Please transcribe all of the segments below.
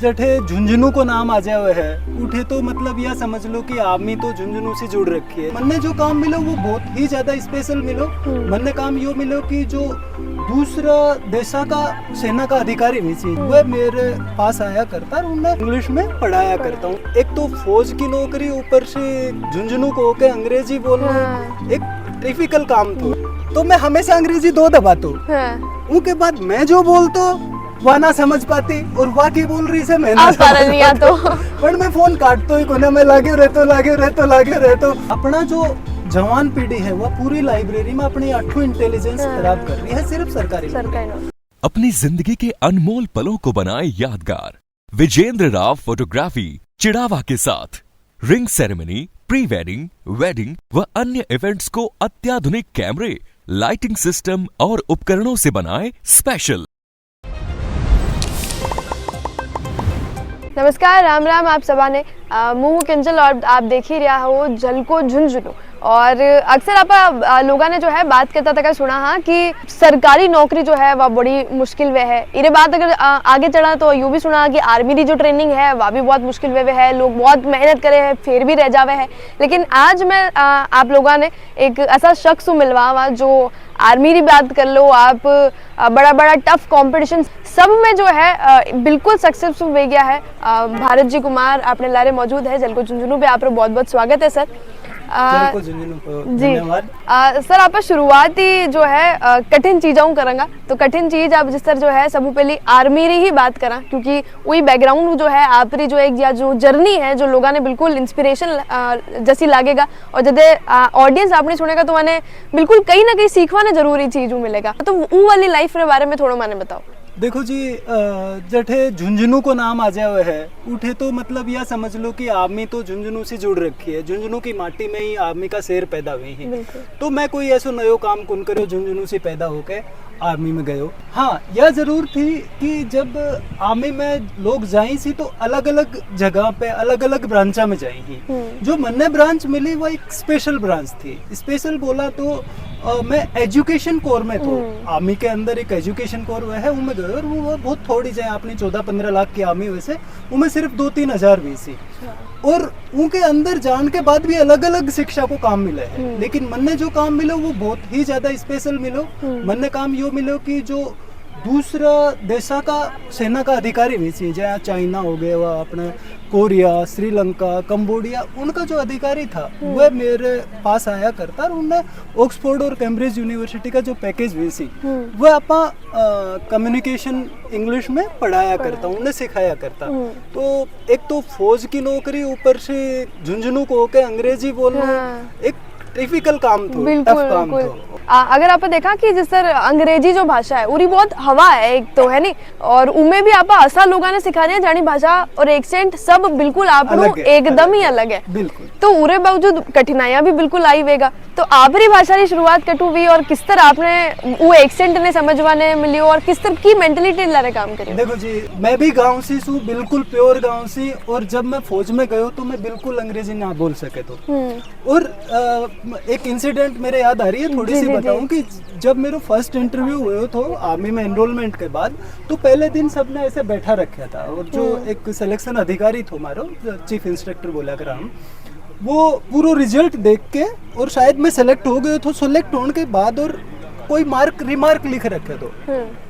जठे झुंझुनू को नाम आ जावे है उठे तो मतलब यह समझ लो कि आर्मी तो झुंझुनू से जुड़ रखी है। मन जो काम मिलो वो बहुत ही ज्यादा स्पेशल मिलो। मन काम यो मिलो कि जो दूसरा देशा का सेना का अधिकारी भी थी वह मेरे पास आया करता और उन्हें इंग्लिश में पढ़ाया करता हूँ। एक तो फौज की नौकरी ऊपर से झुंझुनू को होके अंग्रेजी बोलना एक डिफिकल्ट काम था, तो मैं हमेशा अंग्रेजी दो दबाता हूँ। उसके बाद मैं जो बोलता वह ना समझ पाती और वह की बोल रही से मैं ना तो पर मैं फोन काटतो ही कोने में लागे रहतो। अपना जो जवान पीढ़ी है वह पूरी लाइब्रेरी में अपनी 8 इंटेलिजेंस खराब कर रही है सिर्फ सरकारी। अपनी जिंदगी के अनमोल पलों को बनाए यादगार। विजेंद्र राव फोटोग्राफी चिड़ावा के साथ ring ceremony, pre wedding, wedding व अन्य इवेंट्स को अत्याधुनिक कैमरे, लाइटिंग सिस्टम और उपकरणों से बनाए स्पेशल। नमस्कार, राम राम आप सबाने। मुँह किंजल और आप देख ही रहा हो झलको झुंझुनू। और अक्सर आप लोगों ने जो है बात करता था सुना हाँ कि सरकारी नौकरी जो है वह बड़ी मुश्किल वे है। इरे बात अगर आगे चढ़ा तो यूँ भी सुना कि आर्मी की जो ट्रेनिंग है वह भी बहुत मुश्किल वे है, लोग बहुत मेहनत करे हैं फिर भी रह जावे है। लेकिन आज मैं आप लोगों ने एक ऐसा शख्स मिलवा जो आर्मी की बात कर लो आप, बड़ा बड़ा टफ कंपटीशन सब में जो है बिल्कुल सक्सेसफुल हो गया है। भारत जी कुमार अपने लारे मौजूद है झलको झुंझुनू पे। आप बहुत बहुत स्वागत है सर। जी सर, आप शुरुआती जो है कठिन चीज़ों करेंगे तो कठिन चीज़ आप जिस तरह जो है सब पहले आर्मी री ही बात करा, क्योंकि वही बैकग्राउंड जो है आपरी जो एक या जो जर्नी है जो लोगों ने बिल्कुल इंस्पिरेशन जैसी लागेगा और जब ऑडियंस आपने सुनेगा तो मैंने बिल्कुल कहीं ना कहीं सीखवा ने जरूरी चीज़ मिलेगा। तो वो वाली लाइफ के बारे में थोड़ा मैंने बताओ। देखो जी, जठे झुंझुनू को नाम आ जावे है उठे तो मतलब यह समझ लो कि आर्मी तो झुंझुनू से जुड़ रखी है। झुंझुनू की माटी में ही आर्मी का शेर पैदा हुई है। तो मैं कोई ऐसा नयो काम कौन करो झुंझुनू से पैदा होके आर्मी में गयो। हाँ, यह जरूर थी कि जब आर्मी में लोग जाई सी तो अलग अलग जगह पे अलग अलग ब्रांचा में जाएंगी। जो मन्ने ब्रांच मिली वो एक स्पेशल ब्रांच थी। स्पेशल बोला तो मैं एजुकेशन कोर में तो आर्मी के अंदर एक एजुकेशन कोर हुआ है उनमें गए और वो बहुत थोड़ी जाए अपनी 14-15 लाख की आर्मी वैसे उनमें सिर्फ 2-3 हजार भी सी और उनके अंदर जान के बाद भी अलग अलग शिक्षा को काम मिले है। लेकिन मन्ने जो काम मिलो वो बहुत ही ज्यादा स्पेशल मिलो। मन्ने काम यो मिलो कि जो दूसरा देशा का सेना का अधिकारी भी थी, जहाँ चाइना हो गया वह अपने कोरिया, श्रीलंका, कंबोडिया, उनका जो अधिकारी था वह मेरे पास आया करता और उन्हें ऑक्सफोर्ड और कैम्ब्रिज यूनिवर्सिटी का जो पैकेज भी सी वह अपा कम्युनिकेशन इंग्लिश में पढ़ाया करता, उन्हें सिखाया करता। तो एक तो फौज की नौकरी ऊपर से झुंझुनू को होके अंग्रेजी बोलना एक डिफिकल्ट काम था, टफ काम था। अगर आप देखा कि जिस तरह अंग्रेजी जो भाषा है उरी बहुत हवा है एक तो है नहीं, और उनमें भी आप असा लोगों ने सिखाने है जानी भाषा और एक्सेंट सब बिल्कुल आप एकदम ही अलग है। तो उरे बावजूद कठिनाइयां भी बिल्कुल आई वेगा। तो आपरी भाषा की शुरुआत कटू हुई और किस तरह आपने वो एक्सेंट ने समझवाने मिली और किस तरह की मेंटलिटी लारे काम करी? देखो जी, मैं भी गाँव से हूँ, बिल्कुल प्योर गाँव से, और जब मैं फौज में गयो तो मैं बिल्कुल अंग्रेजी ना बोल सके तो। और एक इंसिडेंट मेरे याद आ रही है, थोड़ी सी बताऊं कि जब मेरा फर्स्ट इंटरव्यू हुआ तो आर्मी में एनरोलमेंट के बाद तो पहले दिन सबने ऐसे बैठा रखा था और जो एक सिलेक्शन अधिकारी था हमारा, चीफ इंस्ट्रक्टर बोला कर हम, वो पूरा रिजल्ट देख के और शायद मैं सेलेक्ट हो गया तो सेलेक्ट होने के बाद और कोई रिमार्क लिख रखे तो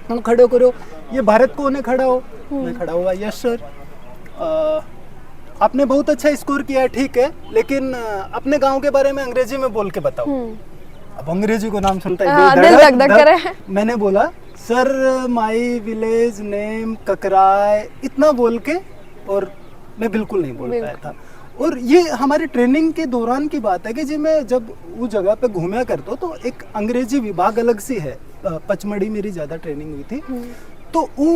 हम खड़े करो, ये भारत को होने खड़ा हो। मैं खड़ा हुआ, यस सर, आपने बहुत अच्छा स्कोर किया है, ठीक है, लेकिन अपने गांव के बारे में अंग्रेजी में बोल के बताओ। अब अंग्रेजी को नाम सुनता है दिल धक धक करे। मैंने बोला सर माय विलेज नेम ककराय, इतना बोल के, और मैं बिल्कुल नहीं बोल पाया था। और ये हमारे ट्रेनिंग के दौरान की बात है कि जी मैं जब वो जगह पे घूमया करता तो एक अंग्रेजी विभाग अलग सी है, पचमढ़ी मेरी ज्यादा ट्रेनिंग हुई थी, तो वो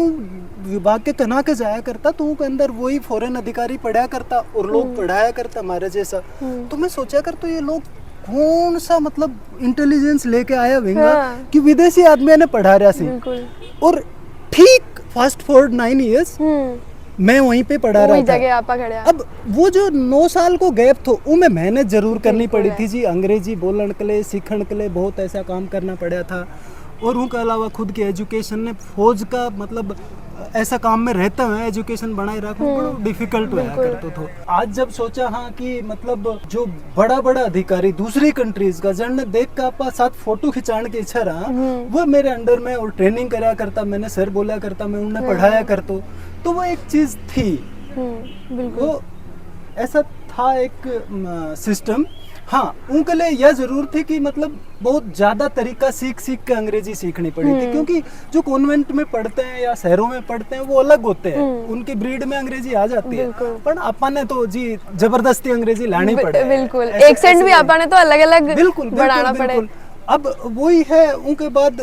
विभाग के तना के जाया करता तो उसके अंदर वही फॉरेन अधिकारी पढ़ाया करता और लोग पढ़ाया करता हमारे जैसा। तो मैं सोचा कर तो ये लोग कौन सा मतलब इंटेलिजेंस लेके आया होगा कि विदेशी आदमी ने पढ़ा रहा सी। और ठीक फास्ट फॉरवर्ड 9 इयर्स मैं वहीं पे पढ़ा रहा था। अब वो जो 9 साल को गैप था वो में मेहनत जरूर करनी पड़ी थी जी, अंग्रेजी बोलन के लिए, सीखने के लिए बहुत ऐसा काम करना पड़ा था। और उनके अलावा खुद की एजुकेशन ने फौज का मतलब ऐसा काम में रहता है एजुकेशन बनाए रखना बड़ा डिफिकल्ट होया करतो थो। आज जब सोचा हाँ कि मतलब जो बड़ा बड़ा अधिकारी दूसरी कंट्रीज का जन देख का आपा साथ फोटो खिंचाने की इच्छा रहा वो मेरे अंडर में और ट्रेनिंग कराया करता, मैंने सर बोला करता, मैं उन्हें पढ़ाया करतो, तो वो एक चीज थी। बिल्कुल वो ऐसा था एक सिस्टम। हाँ उनके लिए यह जरूर थी कि मतलब बहुत ज्यादा तरीका सीख के अंग्रेजी सीखनी पड़ी थी, क्योंकि जो कॉन्वेंट में पढ़ते हैं या शहरों में पढ़ते हैं वो अलग होते हैं, उनकी ब्रीड में अंग्रेजी आ जाती है, पर अपन ने तो जी जबरदस्ती अंग्रेजी लानी पड़े। बिल्कुल एक्सेंट भी अपन तो अलग अलग बिल्कुल बढ़ाना पड़े। अब वही है उनके बाद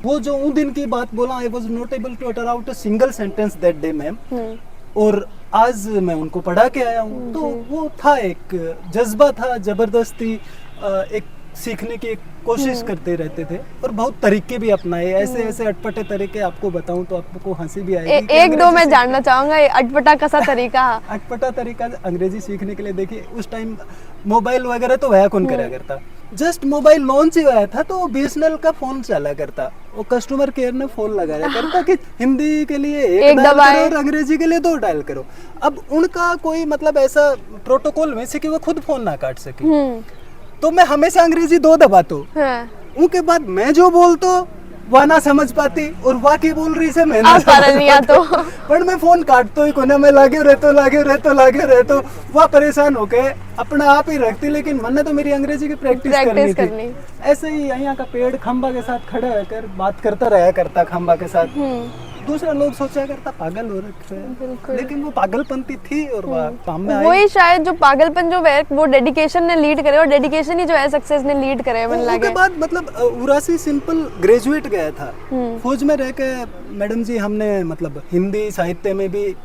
वो जो उन दिन की बात बोला, I was not able to utter out a single sentence that day ma'am, और आज मैं उनको पढ़ा के आया हूँ। तो वो था एक जज्बा था, जबरदस्ती एक सीखने की एक कोशिश करते रहते थे, और बहुत तरीके भी अपनाए, ऐसे ऐसे अटपटे तरीके आपको बताऊं तो आपको हंसी भी आएगी। एक दो मैं जानना चाहूंगा अटपटा कैसा तरीका। अटपटा तरीका अंग्रेजी सीखने के लिए देखिए, उस टाइम मोबाइल वगैरह तो वह कौन करा करता, जस्ट मोबाइल लॉन्च ही हुआ था तो BSNL का फोन चला करता, वो कस्टमर केयर ने फोन लगाया करता कि हिंदी के लिए एक डायल करो और अंग्रेजी के लिए 2 डायल करो। अब उनका कोई मतलब ऐसा प्रोटोकॉल में से कि वो खुद फोन ना काट सके, तो मैं हमेशा अंग्रेजी 2 दबाता हूँ। उनके बाद मैं जो बोलता वह ना समझ पाती और वाह की बोल रही से मैं ना समझ तो पर मैं फोन काटतो ही कोने में लागे रहतो वह परेशान होके अपना आप ही रखती, लेकिन मैंने तो मेरी अंग्रेजी की प्रैक्टिस करनी थी। ऐसे ही यहाँ का पेड़ खंबा के साथ खड़ा होकर बात करता रहा करता खंबा के साथ, दूसरा लोग सोचा करता पागल हो रखे हैं, लेकिन वो पागलपंती थी और काम में आई। वही शायद जो पागलपन जो है वो डेडिकेशन ने लीड करे, और डेडिकेशन ही जो है सक्सेस ने लीड करे। मन लगे उसके बाद मतलब उरासी सिंपल ग्रेजुएट गया था, फौज में रह के मैडम जी हमने मतलब हिंदी साहित्य में भी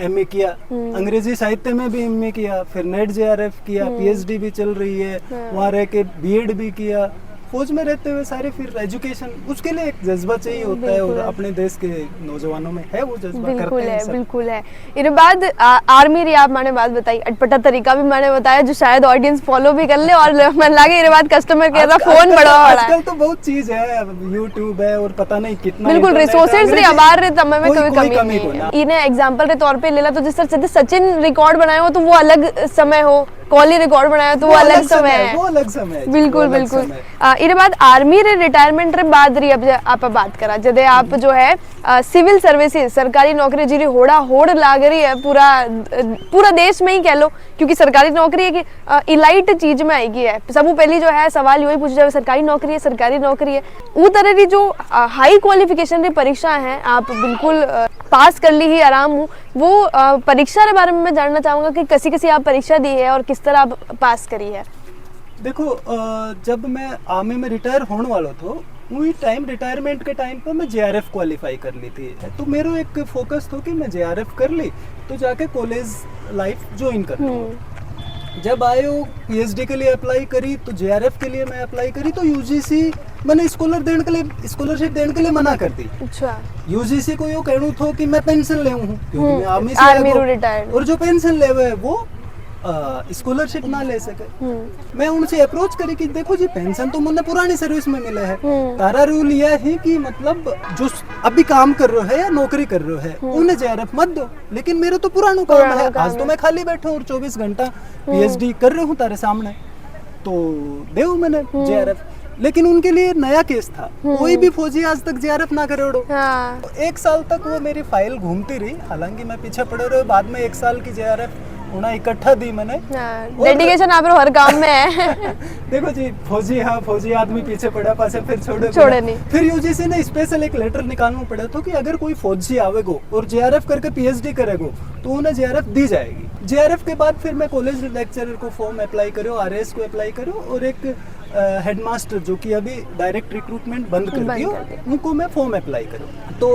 MA किया, अंग्रेजी साहित्य में भी MA किया, फिर नेट JRF किया, PhD भी चल रही है, वहाँ रह के BEd भी किया। फौज में रहते हुए सारे फिर एजुकेशन, उसके लिए एक जज्बा चाहिए होता है, और अपने देश के नौजवानों में है वो जज्बा, करते हैं सब। बिल्कुल है। इस बाद आर्मी री आप मैंने बात बताई, अटपटा तरीका भी मैंने बताया जो शायद ऑडियंस फॉलो भी कर ले, और मन लगे इस बाद कस्टमर केयर का फोन बड़ा हो रहा है। आजकल तो बहुत चीज है, YouTube है और पता नहीं कितना, बिल्कुल रिसोर्सेज रे अबार रे तमे में कोई कमी नहीं। इन्हें एग्जांपल के तौर पे ले ला तो जिस तरह से सचिन रिकॉर्ड बनाए हो तो वो अलग समय हो, कोहली रिकॉर्ड बनाया तो वो अलग समय है, वो अलग समय है। बिल्कुल बिल्कुल। इस बाद आर्मी रे रिटायरमेंट रे बाद री अब आप बात करा जदे आप जो है सिविल सर्विसेज सरकारी नौकरी जी होड़ा होड़ लाग रही है पूरा देश में ही कह लो, क्योंकि सरकारी नौकरी है कि इलाइट चीज में आएगी है। सबू पहली जो है सवाल यही पूछा जाए सरकारी नौकरी है वो तरह की जो हाई क्वालिफिकेशन री परीक्षा है आप बिल्कुल पास कर ली ही आराम हूँ। वो परीक्षा के बारे में मैं जानना चाहूंगा कि कैसी आप परीक्षा दी है और किस तरह आप पास करी है। देखो जब मैं आर्मी में रिटायर होने वाला था वही टाइम रिटायरमेंट के टाइम पर मैं JRF क्वालिफाई कर ली थी, तो मेरा एक फोकस था कि मैं JRF कर ली तो जाके कॉलेज लाइफ ज्वाइन कर लूँ। जब आए हो PhD के लिए अप्लाई करी तो JRF के लिए मैं अप्लाई करी तो UGC मैंने स्कॉलरशिप देने के लिए मना कर दी। अच्छा। UGC को यो कहूँ था कि मैं पेंशन ले हूँ क्योंकि मैं आर्मी से रिटायर्ड, और जो पेंशन ले हुए वो स्कॉलरशिप ना ले सके। मैं उनसे अप्रोच करी कि देखो जी पेंशन तो मुझे पुरानी सर्विस में मिला है, तारा रूल यह है कि मतलब जो अभी काम कर रहे हो या नौकरी कर रहे हो उन्हें JRF मत दो, लेकिन मेरा तो पुराना काम है, आज तो मैं खाली बैठा हूँ और 24 घंटा PhD कर रही हूँ तारे सामने, तो देव मैंने JRF। लेकिन उनके लिए नया केस था, कोई भी फौजी आज तक JRF ना करे उड़ो। तो 1 साल तक वो मेरी फाइल घूमती रही, हालांकि मैं पीछे पड़े रहे, बाद में 1 साल की JRF उन्हें इकट्ठा दी मैंने। डेडिकेशन आप हर काम में है। देखो जी फौजी आदमी पीछे पड़ा पासे फिर छोड़े नहीं। फिर UGC ने स्पेशल एक लेटर निकालना पड़ा तो कि अगर कोई फौजी आवेगो और JRF करके PhD करेगो तो उन्हें JRF दी जाएगी। JRF के बाद फिर मैं कॉलेज लेक्चरर को फॉर्म अप्लाई करो, RS को अप्लाई करो, और एक हेडमास्टर जो कि अभी डायरेक्ट रिक्रूटमेंट बंद कर दियो उनको मैं फॉर्म अप्लाई करूँ। तो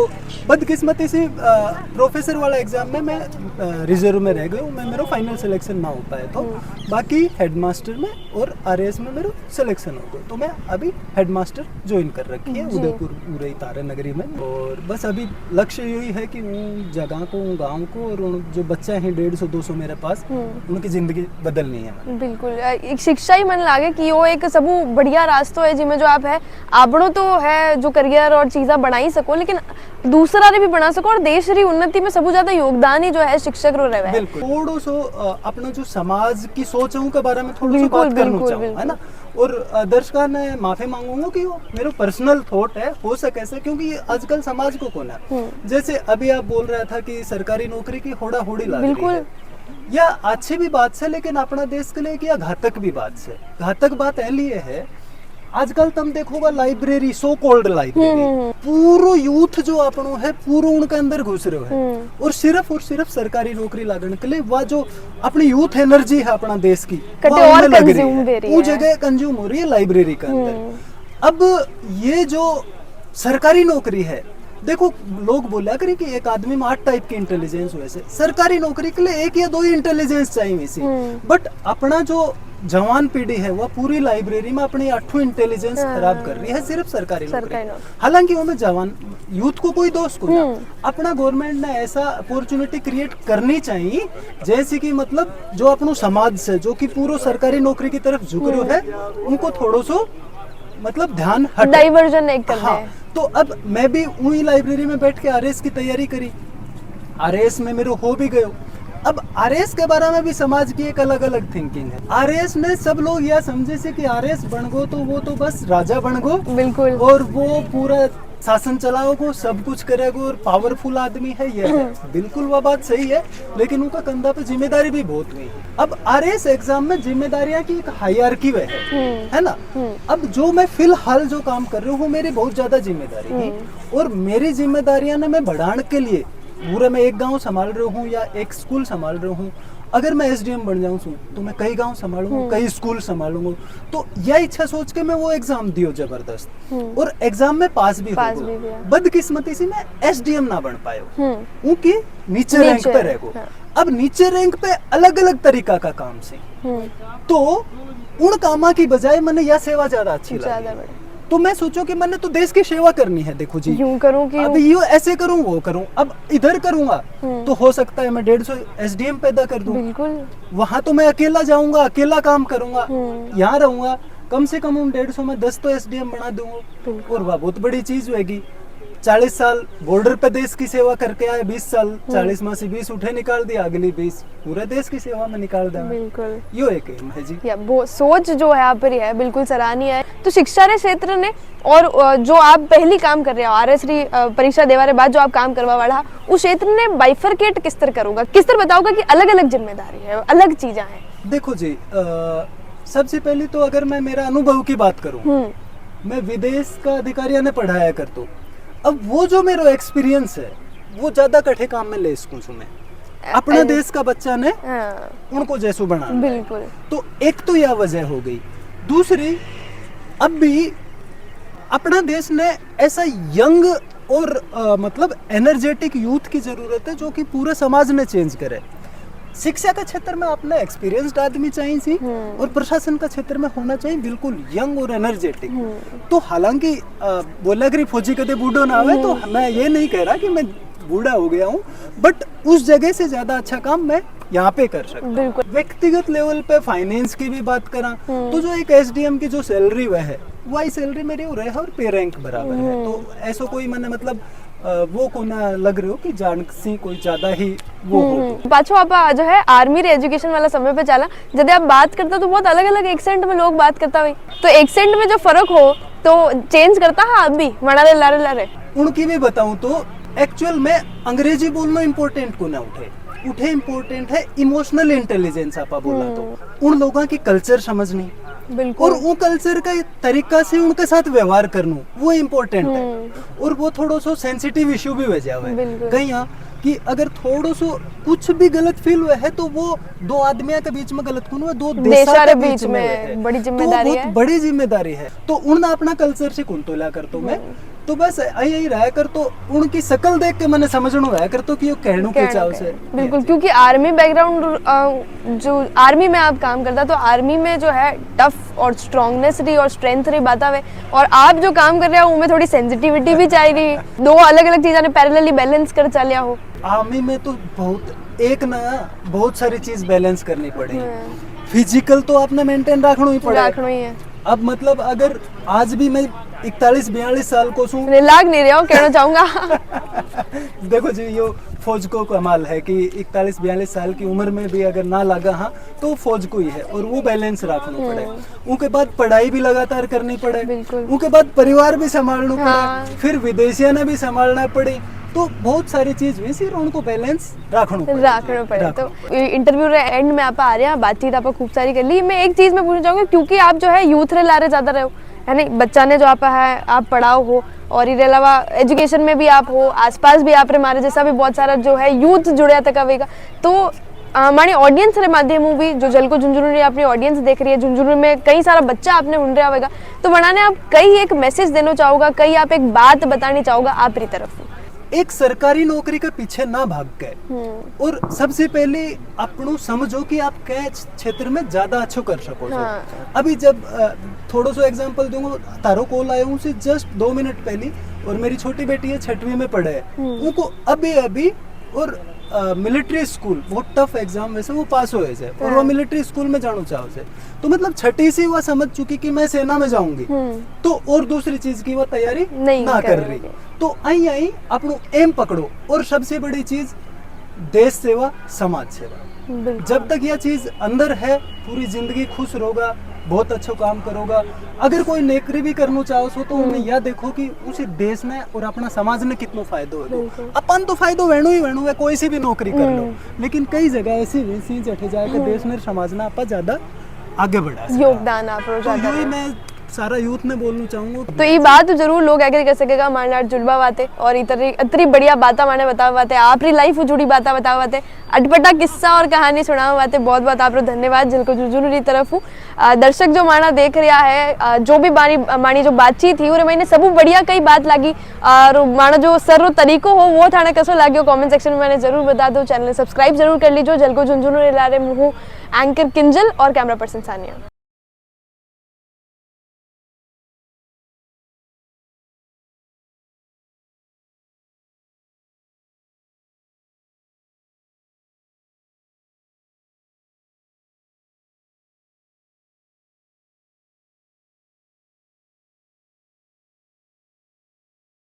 बदकिस्मती से प्रोफेसर वाला एग्जाम में मैं रिजर्व में रह गया, मैं मेरा फाइनल सिलेक्शन ना हो पाया, तो बाकी हेडमास्टर में और RS में मेरा सिलेक्शन हो गया। तो मैं अभी हेडमास्टर ज्वाइन कर रखी है उदयपुर उरई तारा नगरी में, और बस अभी लक्ष्य यही है कि उन जगह को, उन गाँव को, और उन जो बच्चे हैं 150-200 मेरे पास, उनकी जिंदगी बदलनी है। बिल्कुल एक शिक्षा ही मन लागे कि वो एक सब वो बढ़िया रास्तो है जिसमें जो आप है आपनो तो है जो करियर और चीज़ा बना ही सको, लेकिन दूसरा रे भी बना सको और देश री उन्नति में सबसे ज्यादा योगदान ही जो है शिक्षक रो रहे हैं। बिल्कुल, थोड़ो सो अपना जो समाज की सोच है उनके बारे में थोड़ा सा बिल्कुल, बात करना बिल्कुल, चाहूँ, है ना। और दर्शकों ने माफी मांगूंगा कि वो मेरा पर्सनल थॉट है, हो सके से, क्योंकि ये आजकल समाज को कौन है, जैसे अभी आप बोल रहा था कि सरकारी नौकरी की होड़ा होड़ी लग रही है, या अच्छी भी बात है लेकिन अपना देश के लिए या घातक भी बात है। घातक बात है लिए है आजकल तुम देखोगा लाइब्रेरी, सो कॉल्ड लाइब्रेरी, पूरो यूथ जो अपनो है पूरो उनके अंदर घुस रहे है और सिर्फ सरकारी नौकरी लागने के लिए वह जो अपनी यूथ एनर्जी है अपना देश की और कंज्यूम दे रही है, वो जगह कंज्यूम हो रही है लाइब्रेरी के अंदर। अब ये जो सरकारी नौकरी है, देखो लोग बोला करें कि एक आदमी में 8 टाइप की इंटेलिजेंस, वैसे सरकारी नौकरी के लिए 1 या 2 ही इंटेलिजेंस चाहिए वैसे, बट अपना जो जवान पीढ़ी है वह पूरी लाइब्रेरी में अपनी 8 इंटेलिजेंस खराब कर रही है सिर्फ सरकारी नौकरी। हालांकि वो में जवान यूथ को कोई दोष को ना, अपना गवर्नमेंट ने ऐसा अपॉर्चुनिटी क्रिएट करनी चाहिए जैसे कि मतलब जो अपनो समाज से जो कि पूरा सरकारी नौकरी की तरफ झुक रहे है उनको थोड़ो सो मतलब ध्यान हटे, डाइवर्जन एक करना है। तो अब मैं भी वही लाइब्रेरी में बैठ के आरएस की तैयारी करी, आरएस में मेरे हो भी गयो। अब आरएस के बारे में भी समाज की एक अलग अलग थिंकिंग है। आरएस में सब लोग यह समझे से कि आरएस बन गो तो वो तो बस राजा बन गो, बिल्कुल, और वो पूरा शासन चलाओगो, सब कुछ करेगो और पावरफुल आदमी है ये है। बिल्कुल वह बात सही है, लेकिन उनका कंधा पे जिम्मेदारी भी बहुत हुई। अब आरएस एग्जाम में जिम्मेदारियां की एक हायरार्की है ना। अब जो मैं फिलहाल जो काम कर रही हूँ मेरी बहुत ज्यादा जिम्मेदारी है, और मेरी जिम्मेदारियां ने मैं बढ़ाने के लिए पूरा मैं एक गांव संभाल रहा हूँ या एक स्कूल संभाल रहा हूँ। अगर मैं एसडीएम बन जाऊँ तो मैं कई गांव संभालूंगा, कई स्कूल संभालूंगा। तो यह इच्छा सोच के मैं वो एग्जाम दियो जबरदस्त, और एग्जाम में पास भी हो गया। बदकिस्मती से मैं एसडीएम ना बन पायो क्योंकि नीचे रैंक पे रह गो। अब नीचे रैंक पे अलग अलग तरीका का काम से, तो उन कामा की बजाय मैंने यह सेवा ज्यादा अच्छी लगी। तो मैं सोचो कि मैंने तो देश की सेवा करनी है, देखो जी यूं करूं कि अब यूं ऐसे करूं वो करूं, अब इधर करूंगा तो हो सकता है मैं 150 एसडीएम पैदा कर दूं, बिल्कुल। वहां तो मैं अकेला जाऊंगा, अकेला काम करूंगा, यहाँ रहूंगा, कम से कम 150 में 10 तो एसडीएम बना दूंगा, और वह बहुत बड़ी चीज होगी। 40 साल बॉर्डर पे देश की सेवा करके आए, 20 साल 40 में से 20 उठे निकाल दिया, अगली 20 पूरे देश की सेवा में निकाल दिया। बिल्कुल, यो एक एम है जी। या वो सोच जो है आप पर है बिल्कुल सराहनीय है। तो शिक्षा रे क्षेत्र ने और जो आप पहली काम कर रहे हो आरएस री परीक्षा देवा रे बाद जो आप काम करवा वाला उस क्षेत्र ने बाइफरकेट किस तरह करूंगा, किस तरह बताऊंगा कि अलग अलग जिम्मेदारी है, अलग चीजें हैं। देखो जी, सबसे पहले तो अगर मैं मेरा अनुभव की बात करूं, मैं विदेश का अधिकारियों ने पढ़ाया करता हूं। अब वो जो मेरा एक्सपीरियंस है वो ज्यादा कठे काम में ले सकूं मैं, अपने देश का बच्चा ने उनको जैसो बनाना, बिल्कुल। तो एक तो यह वजह हो गई। दूसरी, अब भी अपना देश ने ऐसा यंग और मतलब एनर्जेटिक यूथ की जरूरत है जो कि पूरे समाज ने चेंज करे। शिक्षा के क्षेत्र में अपना एक्सपीरियंस्ड आदमी चाहिए सी, और प्रशासन का क्षेत्र में होना चाहिए बिल्कुल यंग और एनर्जेटिक। तो हालांकि बोला कि फौजी कदे बूढ़ो ना आवे, तो मैं ये नहीं कह रहा कि मैं बूढ़ा हो गया हूँ, बट उस जगह से ज्यादा अच्छा काम मैं यहाँ पे कर सकता हूँ। व्यक्तिगत लेवल पे फाइनेंस की भी बात करा तो जो एक एसडीएम की जो सैलरी वह है, वही सैलरी मेरी हो रही है और पे रैंक बराबर है। तो ऐसा कोई मैंने मतलब वो को ना लग रहे हो कि जान सी कोई ज्यादा ही वो हो। पाछो आप जो है आर्मी रे एजुकेशन वाला समय पे चला, जब आप बात करता तो बहुत अलग अलग एक्सेंट में लोग बात करता हुई, तो एक्सेंट में जो फर्क हो तो चेंज करता है आप भी मनारे लारे लारे उनकी भी बताऊं तो एक्चुअल में अंग्रेजी बोलना इम्पोर्टेंट को ना उठे इम्पोर्टेंट है इमोशनल इंटेलिजेंस। आपा बोला तो उन लोगों की कल्चर समझनी, बिल्कुल, और वो कल्चर का तरीका से उनके साथ व्यवहार करना वो इम्पोर्टेंट है। और वो थोड़ा सा सेंसिटिव इश्यू भी वजह हुआ है कहीं यहाँ कि अगर थोड़ा सा कुछ भी गलत फील हुआ है तो वो दो आदमियों के बीच में गलत खून हुआ, दो देशों के बीच में बड़ी जिम्मेदारी है, बड़ी जिम्मेदारी है। तो उन्हें अपना कल्चर से कुंतोला कर तो मैं तो बस यही रहा कर, तो उनकी शकल देख के मैंने समझना रहा कर तो कि वो कहने के चाव से बिल्कुल, क्योंकि आर्मी बैकग्राउंड जो आर्मी में आप काम करता तो आर्मी में जो है टफ और स्ट्रांगनेस रही और स्ट्रेंथ रही बात है, और आप जो काम कर रहे हो उनमें थोड़ी सेंसिटिविटी भी चाहिए, दो अलग अलग चीजें पैरेलली बैलेंस कर चलिया हो। आर्मी में तो बहुत सारी चीज बैलेंस करनी पड़ेगी। फिजिकल तो आपने मेंटेन रखना ही पड़ेगा, अब मतलब अगर आज भी मैं 41-42 साल को हूँ, लाग नहीं रहा हूँ कहना चाहूंगा। देखो जी यो फौज को कमाल है कि 41-42 साल की उम्र में भी अगर ना लगा हाँ तो फौज को ही है, और वो बैलेंस रखना पड़े। उनके बाद पढ़ाई भी लगातार करनी पड़े, बिल्कुल। उनके बाद परिवार भी संभालना हाँ। पड़े, फिर विदेशिया ने भी संभालना पड़ी, तो बहुत सारी चीज हुई, सिर्फ उनको बैलेंस रखना पड़े। तो इंटरव्यू रे एंड में आप आ रहे हैं, बातचीत आप खूब सारी कर ली। मैं एक चीज मैं पूछना चाहूंगी, क्योंकि आप जो है यूथ रे लारे ज्यादा रहे हो, है नहीं, बच्चा ने जो आप है आप पढ़ाओ हो, और इसके अलावा एजुकेशन में भी आप हो, आसपास भी आप रे हमारे जैसा भी बहुत सारा जो है यूथ जुड़िया तक आवेगा। तो हमारी ऑडियंस रे माध्यम भी जो झलको झुंझुनू री अपनी ऑडियंस देख रही है, झुंझुनू में कई सारा बच्चा आपने उन रहा होगा, तो बनाने आप कई एक मैसेज देना चाहोगा, कई आप एक बात बतानी चाहोगा आप री तरफ? एक सरकारी नौकरी के पीछे ना भाग के, और सबसे पहले अपनों समझो कि आप क्या क्षेत्र में ज्यादा अच्छो कर सको। हाँ। अभी जब थोड़ा सा एग्जांपल दूंगा, तारो कॉल आया हूँ से जस्ट 2 मिनट पहले, और मेरी छोटी बेटी है 6वीं में पढ़े है, उनको अभी और मिलिट्री स्कूल बहुत टफ एग्जाम वैसे वो पास हुए से, और वो मिलिट्री स्कूल में जाना चाहो से, तो मतलब 6ठी से वो समझ चुकी कि मैं सेना में जाऊंगी, तो और दूसरी चीज की वो तैयारी ना कर रही। तो आई अपनो एम पकड़ो, और सबसे बड़ी चीज देश सेवा, समाज सेवा। जब तक यह चीज अंदर है, पूरी जिंदगी खुश रहोगा, बहुत अच्छा काम करोगा। अगर कोई नौकरी भी करना चाहो सो तो उन्हें यह देखो कि उसे देश ने और अपना समाज ने कितना फायदा होगा। अपन तो फायदो वेणु ही वेणु है, कोई सी भी नौकरी कर लो, लेकिन कई जगह ऐसी भी सी जठे जाकर देश ने समाज ने आपा ज्यादा आगे बढ़ा योगदान आप तो मैं सारा यूथ ने बोलना चाहूंगा। तो ये बात जरूर लोग एग्री कर सकेगा, मारनाट जुड़वा बातें और इतनी बढ़िया बातें माने बतावा बातें, आपरी लाइफ जुड़ी बातें बतावा बातें, अटपटा किस्सा और कहानी सुनावा बातें। बहुत बहुत आप धन्यवाद झलको झुंझुनू की तरफ। दर्शक जो माना देख रहा है, जो भी मानी जो बातचीत थी और मैंने सब बढ़िया कई बात लगी, और माना जो सर तरीको हो वो थाने कसो लाग्यो कमेंट सेक्शन में मैंने जरूर बता दो। चैनल सब्सक्राइब जरूर कर लीजिए। झलको झुंझुनू रे लारे मुँह एंकर किंजल और कैमरा पर्सन सानिया।